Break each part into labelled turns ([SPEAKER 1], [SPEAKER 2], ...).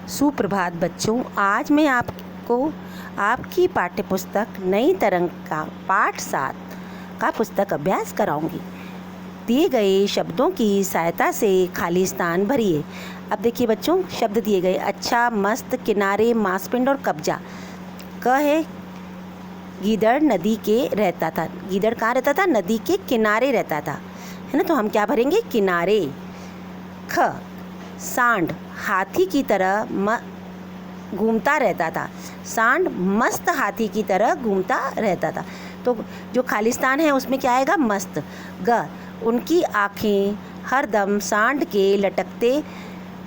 [SPEAKER 1] सुप्रभात बच्चों, आज मैं आपको आपकी पाठ्यपुस्तक नई तरंग का पाठ 7 का पुस्तक अभ्यास कराऊंगी। दिए गए शब्दों की सहायता से खाली स्थान भरिए। अब देखिए बच्चों, शब्द दिए गए अच्छा, मस्त, किनारे, मांसपिंड और कब्जा। क है गीदड़ नदी के रहता था। गीदड़ कहाँ रहता था? नदी के किनारे रहता था, है ना। तो हम क्या भरेंगे? किनारे। ख सांड हाथी की तरह घूमता रहता था। सांड मस्त हाथी की तरह घूमता रहता था। तो जो खालिस्तान है उसमें क्या आएगा? मस्त। ग उनकी आँखें हरदम सांड के लटकते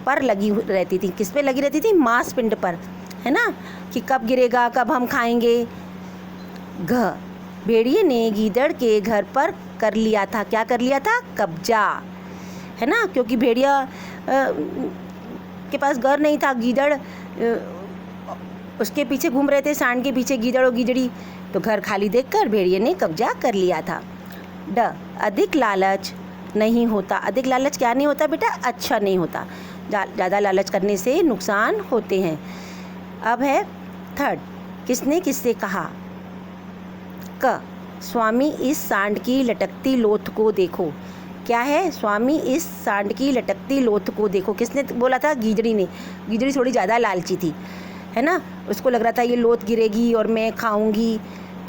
[SPEAKER 1] पर लगी रहती थी। किस पे लगी रहती थी? मांसपिंड पर, है ना, कि कब गिरेगा, कब हम खाएंगे। घ भेड़िए ने गीदड़ के घर पर कर लिया था। क्या कर लिया था? कब्जा, है ना, क्योंकि भेड़िया के पास घर नहीं था। गीदड़ उसके पीछे घूम रहे थे, सांड के पीछे गीदड़ और गीदड़ी। तो घर खाली देखकर भेड़िए ने कब्जा कर लिया था। ड अधिक लालच नहीं होता। अधिक लालच क्या नहीं होता बेटा? अच्छा नहीं होता। ज़्यादा लालच करने से नुकसान होते हैं। अब है थर्ड, किसने किससे कहा। क स्वामी इस सांड की लटकती लोथ को देखो। क्या है? स्वामी इस सांड की लटकती लोथ को देखो। किसने बोला था? गीदड़ी ने। गीदड़ी थोड़ी ज़्यादा लालची थी, है ना। उसको लग रहा था ये लोथ गिरेगी और मैं खाऊंगी।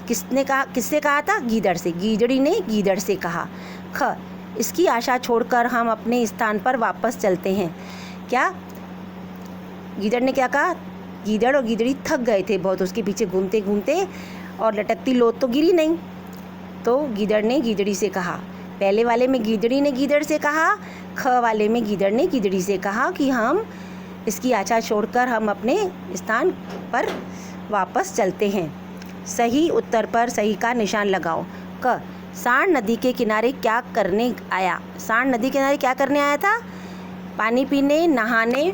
[SPEAKER 1] किसने कहा? किससे कहा था? गीदड़ से। गीदड़ी ने गीदड़ से कहा। ख इसकी आशा छोड़कर हम अपने स्थान पर वापस चलते हैं। क्या गीदड़ ने क्या कहा? गीदड़ और गीदड़ी थक गए थे बहुत उसके पीछे घूमते घूमते, और लटकती लोथ तो गिरी नहीं। तो गीदड़ ने गीदड़ी से कहा। पहले वाले में गीदड़ी ने गीदड़ से कहा, ख वाले में गीदड़ ने गीदड़ी से कहा कि हम इसकी आशा छोड़कर हम अपने स्थान पर वापस चलते हैं। सही उत्तर पर सही का निशान लगाओ। क सांड नदी के किनारे क्या करने आया? सांड नदी के किनारे क्या करने आया था? पानी पीने, नहाने,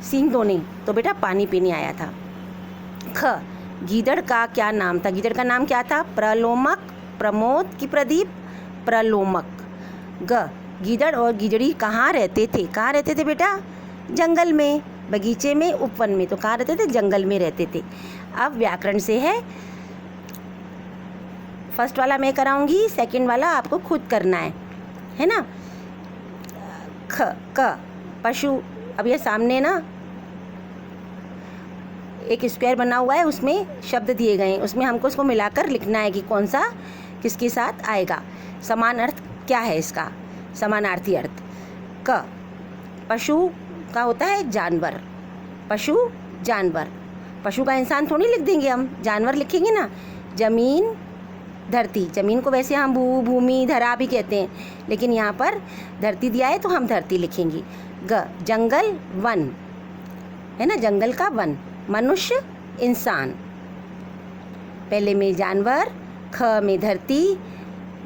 [SPEAKER 1] सींग धोने। तो बेटा पानी पीने आया था। ख गीदड़ का क्या नाम था? गीदड़ का नाम क्या था? प्रलोमक, प्रमोद की प्रदीप, प्रलोमक। ग गीदड़ और गीदड़ी कहाँ रहते थे? कहाँ रहते थे बेटा? जंगल में, बगीचे में, उपवन में। तो कहाँ रहते थे? जंगल में रहते थे। अब व्याकरण से है। फर्स्ट वाला मैं कराऊंगी, सेकंड वाला आपको खुद करना है ना। क पशु। अब ये सामने ना एक स्क्वायर बना हुआ है, उसमें शब्द दिए गए हैं, उसमें हमको उसको मिलाकर लिखना है कि कौन सा किसके साथ आएगा। समान अर्थ क्या है इसका? समानार्थी अर्थ। क पशु का होता है जानवर। पशु जानवर। पशु का इंसान थोड़ी लिख देंगे हम, जानवर लिखेंगे ना। जमीन, धरती। जमीन को वैसे हम भूमि, धरा भी कहते हैं, लेकिन यहाँ पर धरती दिया है तो हम धरती लिखेंगे। ग जंगल, वन, है ना, जंगल का वन। मनुष्य, इंसान। पहले में जानवर, ख में धरती,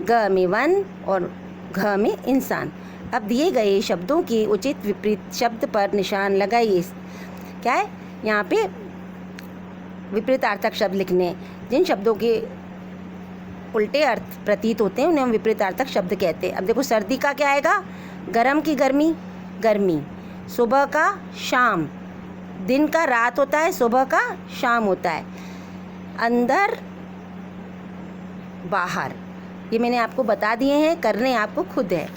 [SPEAKER 1] ग में वन और घ में इंसान। अब दिए गए शब्दों के उचित विपरीत शब्द पर निशान लगाइए। क्या है? यहाँ पे विपरीतार्थक शब्द लिखने। जिन शब्दों के उल्टे अर्थ प्रतीत होते हैं उन्हें हम विपरीतार्थक शब्द कहते हैं। अब देखो, सर्दी का क्या आएगा? गर्म की गर्मी, गर्मी। सुबह का शाम, दिन का रात होता है, सुबह का शाम होता है। अंदर, बाहर। ये मैंने आपको बता दिए हैं, करने आपको खुद है।